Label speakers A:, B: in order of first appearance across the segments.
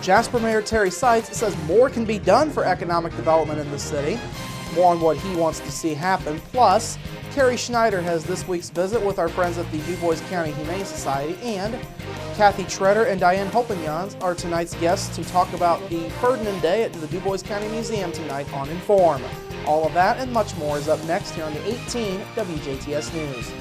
A: Jasper Mayor Terry Seitz says more can be done for economic development in the city. More on what he wants to see happen. Plus, Carrie Schneider has this week's visit with our friends at the Du Bois County Humane Society, and Kathy Treader and Diane Hopenjans are tonight's guests to talk about the Ferdinand Day at the Du Bois County Museum tonight on Inform. All of that and much more is up next here on the 18 WJTS News.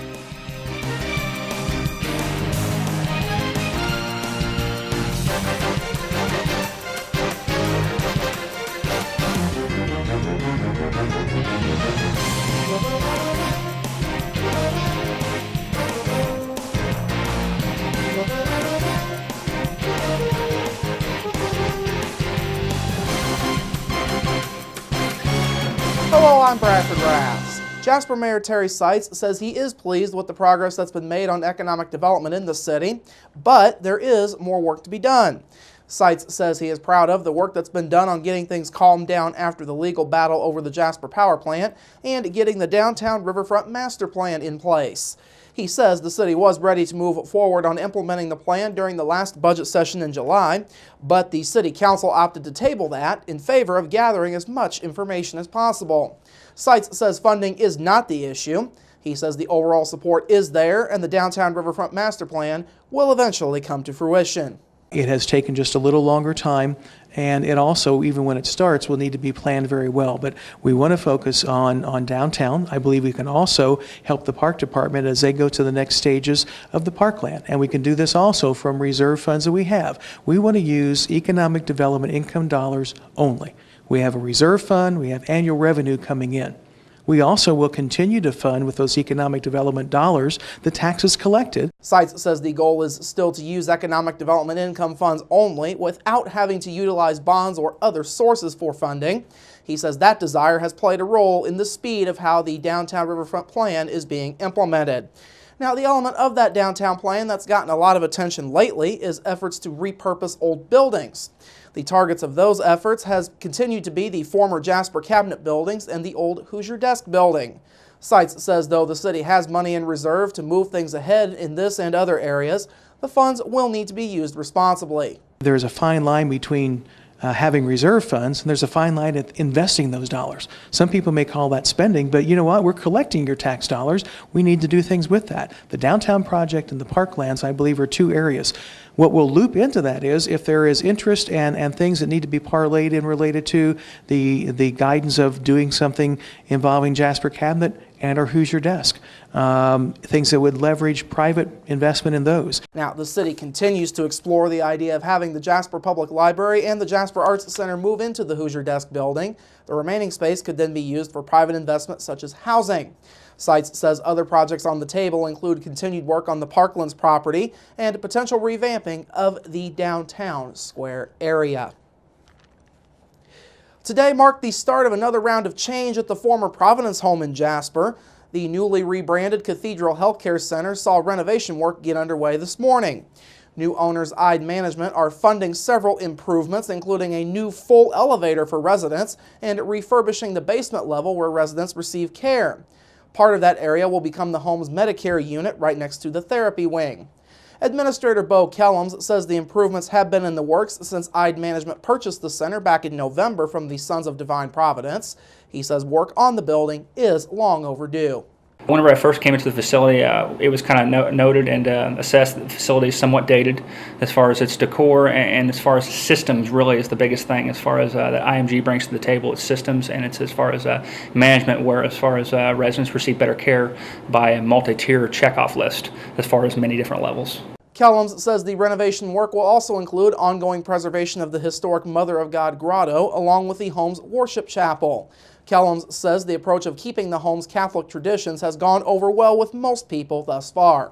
A: Hello, I'm Bradford Raths. Jasper Mayor Terry Seitz says he is pleased with the progress that's been made on economic development in the city, but there is more work to be done. Seitz says he is proud of the work that's been done on getting things calmed down after the legal battle over the Jasper Power Plant and getting the downtown riverfront master plan in place. He says the city was ready to move forward on implementing the plan during the last budget session in July, but the city council opted to table that in favor of gathering as much information as possible. Seitz says funding is not the issue. He says the overall support is there and the downtown riverfront master plan will eventually come to fruition.
B: It has taken just a little longer time, and it also, even when it starts, will need to be planned very well. But we want to focus on downtown. I believe we can also help the park department as they go to the next stages of the parkland. And we can do this also from reserve funds that we have. We want to use economic development income dollars only. We have a reserve fund, we have annual revenue coming in. We also will continue to fund with those economic development dollars the taxes collected.
A: Seitz says the goal is still to use economic development income funds only without having to utilize bonds or other sources for funding. He says that desire has played a role in the speed of how the downtown riverfront plan is being implemented. Now, the element of that downtown plan that's gotten a lot of attention lately is efforts to repurpose old buildings. The targets of those efforts has continued to be the former Jasper Cabinet buildings and the old Hoosier Desk building. Seitz says though the city has money in reserve to move things ahead in this and other areas, the funds will need to be used responsibly.
B: There's a fine line between having reserve funds, and there's a fine line at investing those dollars. Some people may call that spending, but you know what? We're collecting your tax dollars. We need to do things with that. The downtown project and the parklands, I believe, are two areas. What we'll loop into that is if there is interest and things that need to be parlayed in related to the guidance of doing something involving Jasper Cabinet and our Hoosier Desk. Things that would leverage private investment in those.
A: Now, the city continues to explore the idea of having the Jasper Public Library and the Jasper Arts Center move into the Hoosier Desk building. The remaining space could then be used for private investment such as housing. Seitz says other projects on the table include continued work on the Parklands property and potential revamping of the downtown square area. Today marked the start of another round of change at the former Providence home in Jasper. The newly rebranded Cathedral Healthcare Center saw renovation work get underway this morning. New owners Ide Management are funding several improvements, including a new full elevator for residents and refurbishing the basement level where residents receive care. Part of that area will become the home's Medicare unit right next to the therapy wing. Administrator Bo Kellums says the improvements have been in the works since Ide Management purchased the center back in November from the Sons of Divine Providence. He says work on the building is long overdue.
C: Whenever I first came into the facility, it was kind of noted and assessed that the facility is somewhat dated as far as its decor and as far as systems really is the biggest thing as far as that IMG brings to the table. It's systems and it's as far as management, where as far as residents receive better care by a multi-tier checkoff list as far as many different levels.
A: Kellums says the renovation work will also include ongoing preservation of the historic Mother of God grotto along with the home's worship chapel. Kellums says the approach of keeping the home's Catholic traditions has gone over well with most people thus far.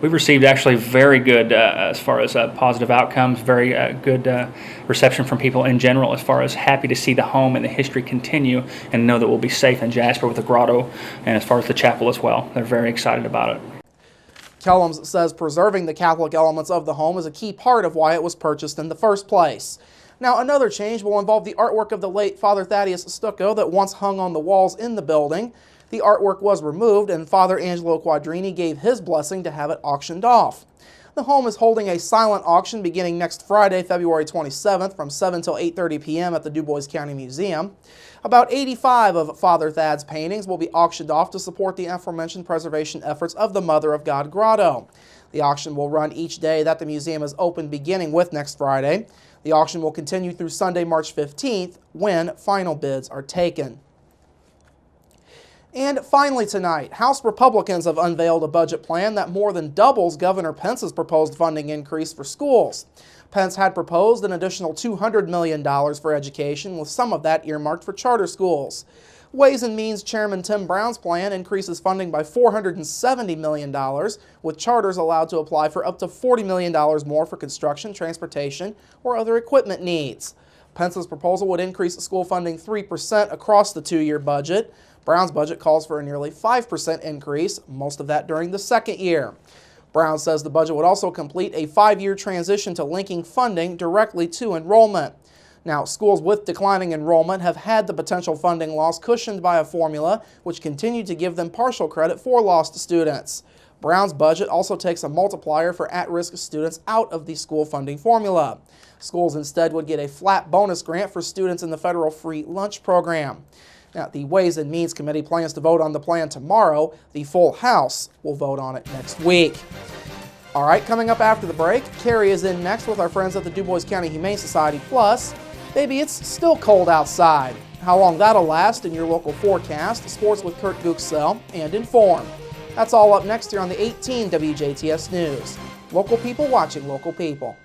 C: We've received actually very good as far as positive outcomes, very good reception from people in general as far as happy to see the home and the history continue and know that we'll be safe in Jasper with the grotto and as far as the chapel as well. They're very excited about it.
A: Kellums says preserving the Catholic elements of the home is a key part of why it was purchased in the first place. Now, another change will involve the artwork of the late Father Thaddeus Stucco that once hung on the walls in the building. The artwork was removed and Father Angelo Quadrini gave his blessing to have it auctioned off. The home is holding a silent auction beginning next Friday, February 27th from 7 till 8:30 p.m. at the Du Bois County Museum. About 85 of Father Thad's paintings will be auctioned off to support the aforementioned preservation efforts of the Mother of God Grotto. The auction will run each day that the museum is open, beginning with next Friday. The auction will continue through Sunday, March 15th, when final bids are taken. And finally tonight, House Republicans have unveiled a budget plan that more than doubles Governor Pence's proposed funding increase for schools. Pence had proposed an additional $200 million for education, with some of that earmarked for charter schools. Ways and Means Chairman Tim Brown's plan increases funding by $470 million, with charters allowed to apply for up to $40 million more for construction, transportation, or other equipment needs. Pence's proposal would increase school funding 3% across the two-year budget. Brown's budget calls for a nearly 5% increase, most of that during the second year. Brown says the budget would also complete a 5-year transition to linking funding directly to enrollment. Now, schools with declining enrollment have had the potential funding loss cushioned by a formula which continued to give them partial credit for lost students. Brown's budget also takes a multiplier for at-risk students out of the school funding formula. Schools instead would get a flat bonus grant for students in the federal free lunch program. Now, the Ways and Means Committee plans to vote on the plan tomorrow. The full House will vote on it next week. All right, coming up after the break, Carrie is in next with our friends at the Du Bois County Humane Society. Plus, baby, it's still cold outside. How long that'll last in your local forecast, sports with Kurt Guxell, and Inform. That's all up next here on the 18 WJTS News. Local people watching local people.